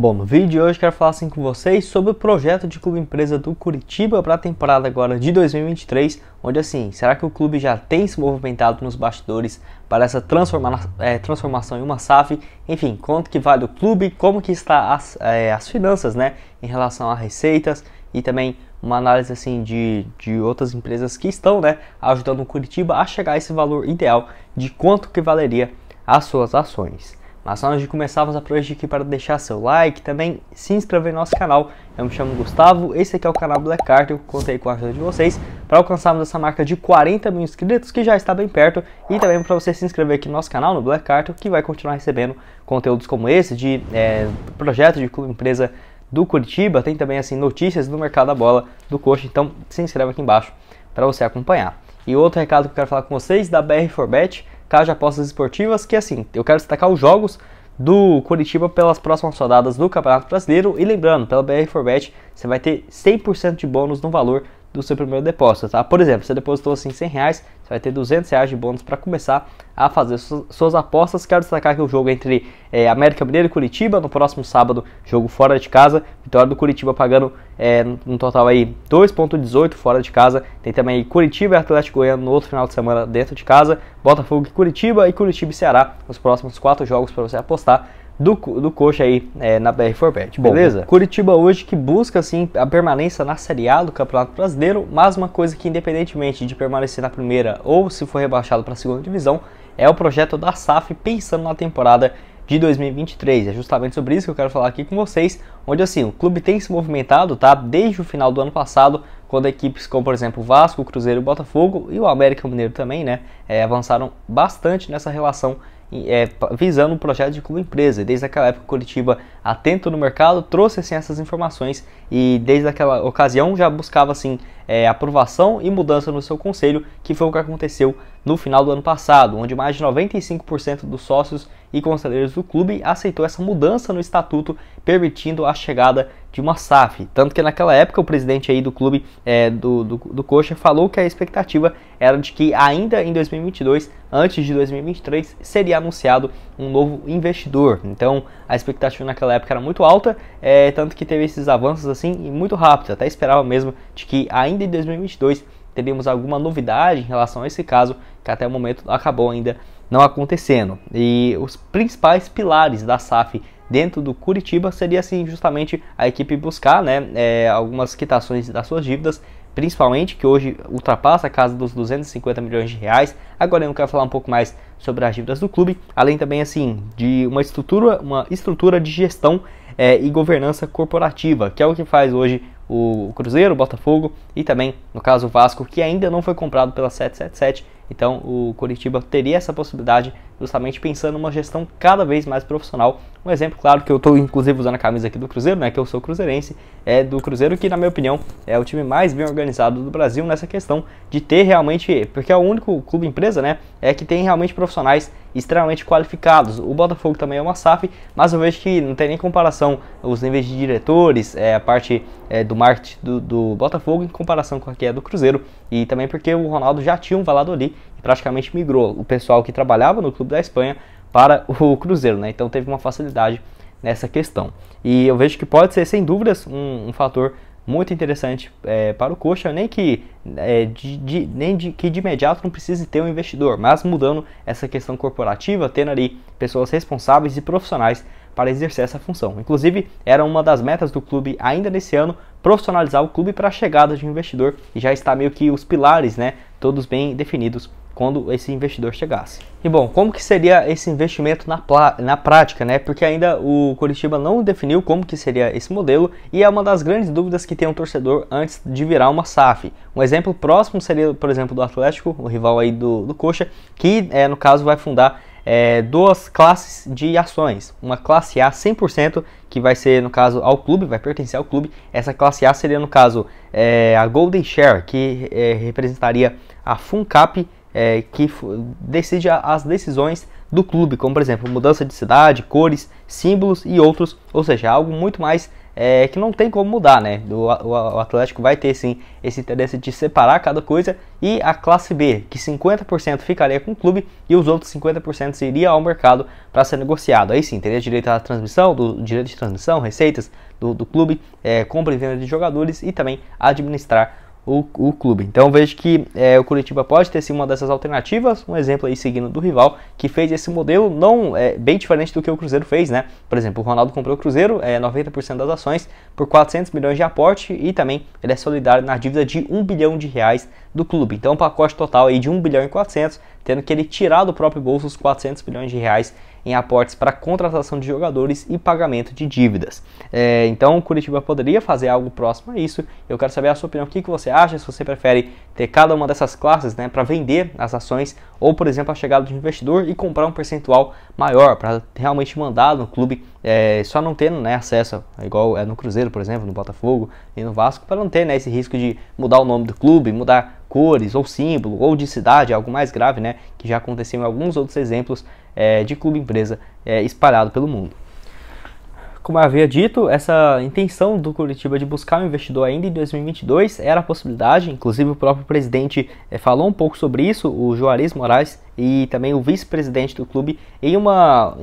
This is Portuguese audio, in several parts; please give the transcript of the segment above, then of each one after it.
Bom, no vídeo de hoje quero falar assim com vocês sobre o projeto de clube empresa do Curitiba para a temporada agora de 2023, onde assim, será que o clube já tem se movimentado nos bastidores para essa transformação em uma SAF? Enfim, quanto que vale o clube, como que está as finanças, né, em relação a receitas e também uma análise assim de outras empresas que estão, né, ajudando o Curitiba a chegar a esse valor ideal de quanto que valeria as suas ações. Mas antes de começar, vamos aproveitar aqui para deixar seu like, também se inscrever no nosso canal. Eu me chamo Gustavo, esse aqui é o canal Black Card, eu contei com a ajuda de vocês para alcançarmos essa marca de 40 mil inscritos, que já está bem perto, e também para você se inscrever aqui no nosso canal, no Black Card, que vai continuar recebendo conteúdos como esse, de projeto de clube empresa do Curitiba, tem também assim notícias do mercado da bola do Coxa, então se inscreve aqui embaixo para você acompanhar. E outro recado que eu quero falar com vocês, da BR4Bet, Casa de Apostas Esportivas, que assim, eu quero destacar os jogos do Curitiba pelas próximas rodadas do Campeonato Brasileiro. E lembrando, pela BR4Bet, você vai ter 100% de bônus no valor do seu primeiro depósito, tá? Por exemplo, você depositou assim R$100, você vai ter R$200 de bônus para começar a fazer suas apostas. Quero destacar que o jogo entre América Mineiro e Curitiba, no próximo sábado, jogo fora de casa, vitória do Curitiba pagando no total aí 2,18 fora de casa. Tem também Curitiba e Atlético Goiano no outro final de semana dentro de casa, Botafogo e Curitiba e Ceará, os próximos 4 jogos para você apostar do Coxa aí na BR4Bet, beleza? Bom, Curitiba hoje que busca assim a permanência na Série A do Campeonato Brasileiro, mas uma coisa que independentemente de permanecer na primeira ou se for rebaixado para a segunda divisão, é o projeto da SAF pensando na temporada de 2023. É justamente sobre isso que eu quero falar aqui com vocês, onde assim, o clube tem se movimentado, tá? Desde o final do ano passado, quando equipes como, por exemplo, o Vasco, o Cruzeiro, o Botafogo e o América Mineiro também, né, avançaram bastante nessa relação visando um projeto de clube empresa. Desde aquela época, Curitiba, atento no mercado, trouxe assim essas informações e desde aquela ocasião já buscava assim aprovação e mudança no seu conselho, que foi o que aconteceu no final do ano passado, onde mais de 95% dos sócios e conselheiros do clube aceitou essa mudança no estatuto, permitindo a chegada de uma SAF. Tanto que naquela época o presidente aí do clube do Coxa falou que a expectativa era de que ainda em 2022, antes de 2023, seria anunciado um novo investidor. Então a expectativa naquela época era muito alta, tanto que teve esses avanços assim e muito rápido. Até esperava mesmo de que ainda em 2022 teríamos alguma novidade em relação a esse caso, que até o momento acabou ainda não acontecendo. E os principais pilares da SAF dentro do Curitiba seria assim justamente a equipe buscar, né, algumas quitações das suas dívidas, principalmente que hoje ultrapassa a casa dos 250 milhões de reais. Agora eu quero falar um pouco mais sobre as dívidas do clube, além também assim de uma estrutura de gestão e governança corporativa, que é o que faz hoje o Cruzeiro, o Botafogo e também, no caso, o Vasco, que ainda não foi comprado pela 777. Então o Curitiba teria essa possibilidade justamente pensando numa gestão cada vez mais profissional. Um exemplo claro que eu estou inclusive usando a camisa aqui do Cruzeiro, né, que eu sou cruzeirense, é do Cruzeiro, que na minha opinião é o time mais bem organizado do Brasil nessa questão de ter realmente, porque é o único clube empresa, né, que tem realmente profissionais extremamente qualificados. O Botafogo também é uma SAF, mas eu vejo que não tem nem comparação os níveis de diretores, a parte do marketing do Botafogo em comparação com a que é do Cruzeiro, e também porque o Ronaldo já tinha um Valladolid e praticamente migrou o pessoal que trabalhava no clube da Espanha para o Cruzeiro, né? Então teve uma facilidade nessa questão. E eu vejo que pode ser, sem dúvidas, um fator muito interessante para o Coxa, nem que de imediato não precise ter um investidor, mas mudando essa questão corporativa, tendo ali pessoas responsáveis e profissionais para exercer essa função. Inclusive, era uma das metas do clube ainda nesse ano, profissionalizar o clube para a chegada de um investidor, e já está meio que os pilares, né, todos bem definidos quando esse investidor chegasse. E bom, como que seria esse investimento na prática, né? Porque ainda o Curitiba não definiu como que seria esse modelo, e é uma das grandes dúvidas que tem um torcedor antes de virar uma SAF. Um exemplo próximo seria, por exemplo, do Atlético, o rival aí do Coxa, que no caso vai fundar duas classes de ações. Uma classe A 100%, que vai ser, no caso, ao clube, vai pertencer ao clube. Essa classe A seria, no caso, a Golden Share, que representaria a FUNCAP, que decide as decisões do clube, como por exemplo mudança de cidade, cores, símbolos e outros, ou seja, algo muito mais que não tem como mudar, né? O Atlético vai ter sim esse interesse de separar cada coisa, e a classe B, que 50% ficaria com o clube e os outros 50% iria ao mercado para ser negociado. Aí sim, teria direito à transmissão, direito de transmissão, receitas do clube, compra e venda de jogadores e também administrar o clube. Então vejo que o Coritiba pode ter sim uma dessas alternativas, um exemplo aí seguindo do rival, que fez esse modelo não bem diferente do que o Cruzeiro fez, né? Por exemplo, o Ronaldo comprou o Cruzeiro, 90% das ações, por 400 milhões de aporte, e também ele é solidário na dívida de R$1 bilhão do clube. Então um pacote total aí de 1 bilhão e 400, tendo que ele tirar do próprio bolso os 400 milhões de reais em aportes para contratação de jogadores e pagamento de dívidas. Então o Coritiba poderia fazer algo próximo a isso. Eu quero saber a sua opinião, o que você acha, se você prefere ter cada uma dessas classes, né, para vender as ações, ou por exemplo a chegada de investidor e comprar um percentual maior para realmente mandar no clube, só não tendo, né, acesso, igual no Cruzeiro, por exemplo, no Botafogo e no Vasco, para não ter, né, esse risco de mudar o nome do clube, mudar cores ou símbolo ou de cidade, algo mais grave, né, que já aconteceu em alguns outros exemplos de clube-empresa espalhado pelo mundo. Como eu havia dito, essa intenção do Coritiba de buscar um investidor ainda em 2022 era a possibilidade, inclusive o próprio presidente falou um pouco sobre isso, o Juarez Moraes, e também o vice-presidente do clube,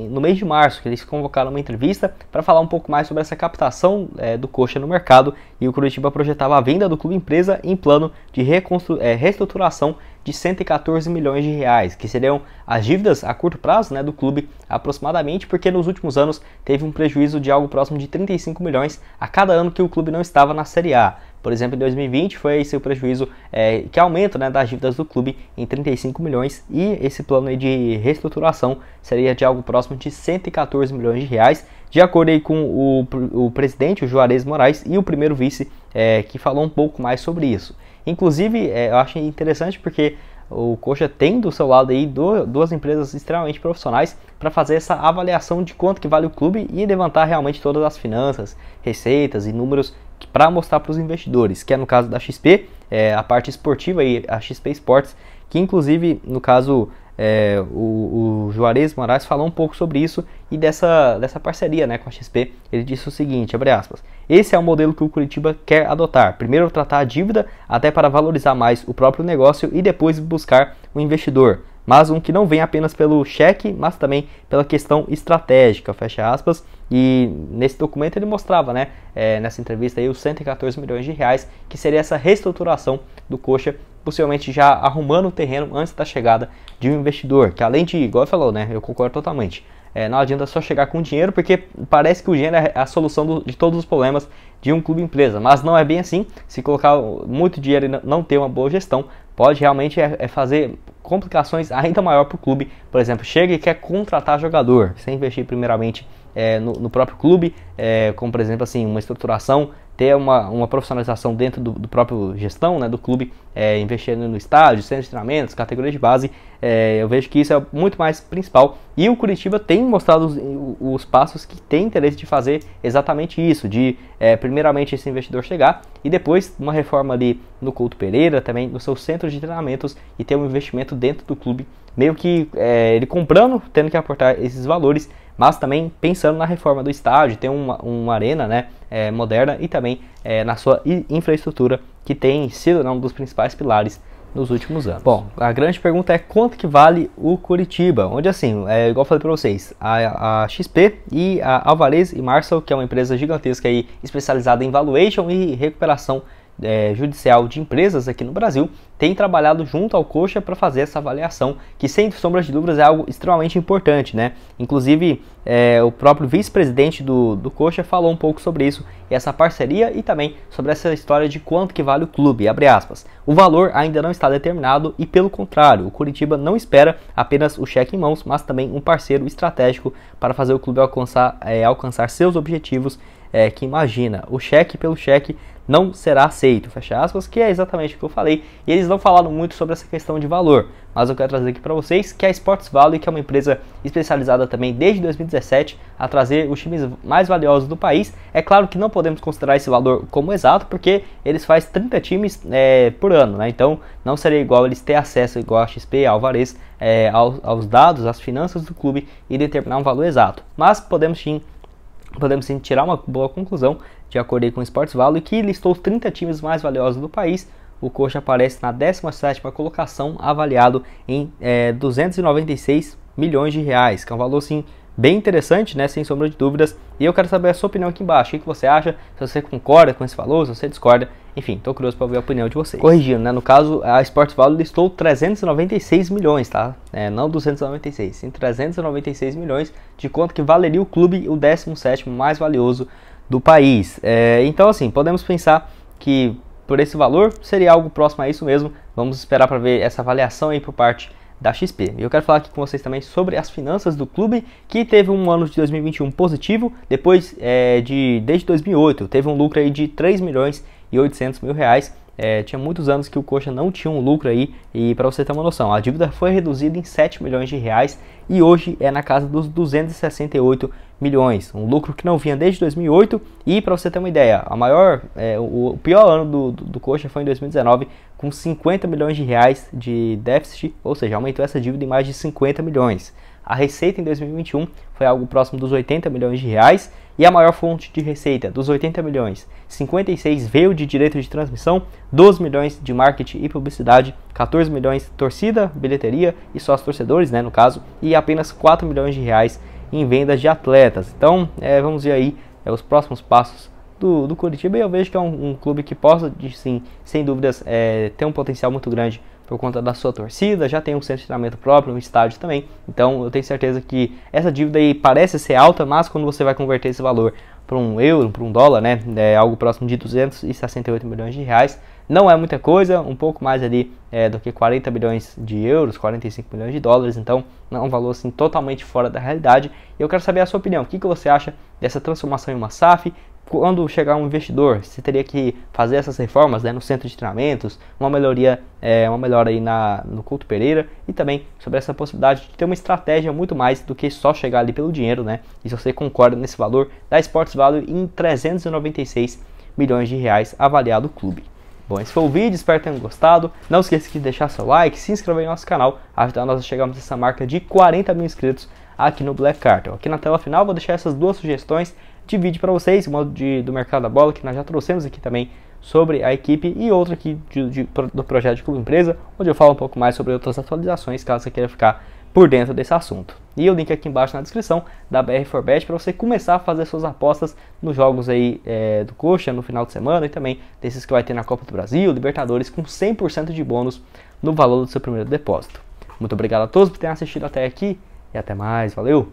no mês de março, que eles convocaram uma entrevista para falar um pouco mais sobre essa captação do Coxa no mercado, e o Coritiba projetava a venda do clube empresa em plano de reestruturação de 114 milhões de reais, que seriam as dívidas a curto prazo, né, do clube aproximadamente, porque nos últimos anos teve um prejuízo de algo próximo de 35 milhões a cada ano que o clube não estava na Série A. Por exemplo, em 2020 foi esse o prejuízo, que aumenta, né, das dívidas do clube em 35 milhões, e esse plano aí de reestruturação seria de algo próximo de 114 milhões de reais, de acordo aí com o presidente, o Juarez Moraes, e o primeiro vice, que falou um pouco mais sobre isso. Inclusive, eu acho interessante porque o Coxa tem do seu lado aí duas empresas extremamente profissionais para fazer essa avaliação de quanto que vale o clube e levantar realmente todas as finanças, receitas e números para mostrar para os investidores, que é no caso da XP, a parte esportiva aí, a XP Sports, que inclusive no caso o Juarez Moraes falou um pouco sobre isso e dessa parceria, né, com a XP. Ele disse o seguinte, abre aspas: esse é o modelo que o Coritiba quer adotar. Primeiro tratar a dívida até para valorizar mais o próprio negócio e depois buscar um investidor, mas um que não vem apenas pelo cheque, mas também pela questão estratégica, fecha aspas. E nesse documento ele mostrava, né, nessa entrevista aí, os 114 milhões de reais, que seria essa reestruturação do Coxa, possivelmente já arrumando o terreno antes da chegada de um investidor, que além de, igual ele falou, né, eu concordo totalmente, não adianta só chegar com dinheiro, porque parece que o dinheiro é a solução de todos os problemas de um clube empresa, mas não é bem assim. Se colocar muito dinheiro e não ter uma boa gestão, pode realmente fazer complicações ainda maior para o clube. Por exemplo, chega e quer contratar jogador, sem investir primeiramente no próprio clube, como por exemplo assim, uma estruturação, ter uma profissionalização dentro do próprio gestão, né, do clube, investindo no estádio, centro de treinamentos, categoria de base. Eu vejo que isso é muito mais principal, e o Coritiba tem mostrado os passos que tem interesse de fazer exatamente isso, de primeiramente esse investidor chegar e depois uma reforma ali no Couto Pereira, também no seu centro de treinamentos, e ter um investimento dentro do clube, meio que ele comprando, tendo que aportar esses valores, mas também pensando na reforma do estádio, ter uma arena, né, moderna, e também na sua infraestrutura, que tem sido um dos principais pilares nos últimos anos. Bom, a grande pergunta é quanto que vale o Coritiba, onde assim, igual eu falei para vocês, a XP e a Alvarez e Marshall, que é uma empresa gigantesca aí, especializada em valuation e recuperação judicial de empresas aqui no Brasil, tem trabalhado junto ao Coxa para fazer essa avaliação, que sem sombra de dúvidas é algo extremamente importante, né? Inclusive o próprio vice-presidente do Coxa falou um pouco sobre isso, essa parceria, e também sobre essa história de quanto que vale o clube, abre aspas. O valor ainda não está determinado e, pelo contrário, o Coritiba não espera apenas o cheque em mãos, mas também um parceiro estratégico para fazer o clube alcançar seus objetivos, que imagina. O cheque pelo cheque não será aceito, fecha aspas, que é exatamente o que eu falei. E eles não falaram muito sobre essa questão de valor, mas eu quero trazer aqui para vocês que a Sports Valley, que é uma empresa especializada também desde 2017 a trazer os times mais valiosos do país. É claro que não podemos considerar esse valor como exato, porque eles fazem 30 times por ano, né? Então não seria igual eles ter acesso, igual a XP, a Alvarez, aos dados, às finanças do clube e determinar um valor exato. Mas podemos sim podemos sim tirar uma boa conclusão, de acordo aí com o Sports Value, que listou os 30 times mais valiosos do país. O Coxa aparece na 17ª colocação, avaliado em 296 milhões de reais, que é um valor sim bem interessante, né, sem sombra de dúvidas. E eu quero saber a sua opinião aqui embaixo. O que você acha? Se você concorda com esse valor, se você discorda. Enfim, tô curioso para ver a opinião de vocês. Corrigindo, né, no caso, a Sports Value listou 396 milhões, tá? Não 296, sim 396 milhões de quanto que valeria o clube, o 17º mais valioso do país. Então, assim, podemos pensar que por esse valor seria algo próximo a isso mesmo. Vamos esperar para ver essa avaliação aí por parte da XP. E eu quero falar aqui com vocês também sobre as finanças do clube, que teve um ano de 2021 positivo, depois desde 2008, teve um lucro aí de 3 milhões e 800 mil reais. Tinha muitos anos que o Coxa não tinha um lucro aí, e para você ter uma noção, a dívida foi reduzida em 7 milhões de reais e hoje é na casa dos 268 milhões, um lucro que não vinha desde 2008. E para você ter uma ideia, o pior ano do Coxa foi em 2019, com 50 milhões de reais de déficit, ou seja, aumentou essa dívida em mais de 50 milhões. A receita em 2021 foi algo próximo dos 80 milhões de reais, e a maior fonte de receita dos 80 milhões, 56 veio de direito de transmissão, 12 milhões de marketing e publicidade, 14 milhões torcida, bilheteria e sócios torcedores, né, no caso, e apenas 4 milhões de reais em vendas de atletas. Então, vamos ver aí os próximos passos do Curitiba, e eu vejo que é um clube que possa, sim, sem dúvidas, ter um potencial muito grande por conta da sua torcida, já tem um centro de treinamento próprio, um estádio também. Então eu tenho certeza que essa dívida aí parece ser alta, mas quando você vai converter esse valor para um euro, para um dólar, né, algo próximo de 268 milhões de reais, não é muita coisa, um pouco mais ali do que 40 milhões de euros, 45 milhões de dólares, então não é um valor assim totalmente fora da realidade. E eu quero saber a sua opinião, o que você acha dessa transformação em uma SAF? Quando chegar um investidor, você teria que fazer essas reformas, né, no centro de treinamentos, uma melhora aí no Couto Pereira, e também sobre essa possibilidade de ter uma estratégia muito mais do que só chegar ali pelo dinheiro, né? E se você concorda nesse valor da Sports Value em 396 milhões de reais avaliado o clube. Bom, esse foi o vídeo, espero que tenham gostado. Não esqueça de deixar seu like, se inscrever no nosso canal, ajudar nós a chegarmos a essa marca de 40 mil inscritos aqui no Black Cartel. Aqui na tela final vou deixar essas duas sugestões de vídeo para vocês, uma do mercado da bola, que nós já trouxemos aqui também sobre a equipe, e outra aqui do projeto de Clube Empresa, onde eu falo um pouco mais sobre outras atualizações, caso você queira ficar por dentro desse assunto. E o link aqui embaixo na descrição da BR4Bet para você começar a fazer suas apostas nos jogos aí do Coxa no final de semana, e também desses que vai ter na Copa do Brasil, Libertadores, com 100% de bônus no valor do seu primeiro depósito. Muito obrigado a todos por terem assistido até aqui, e até mais, valeu!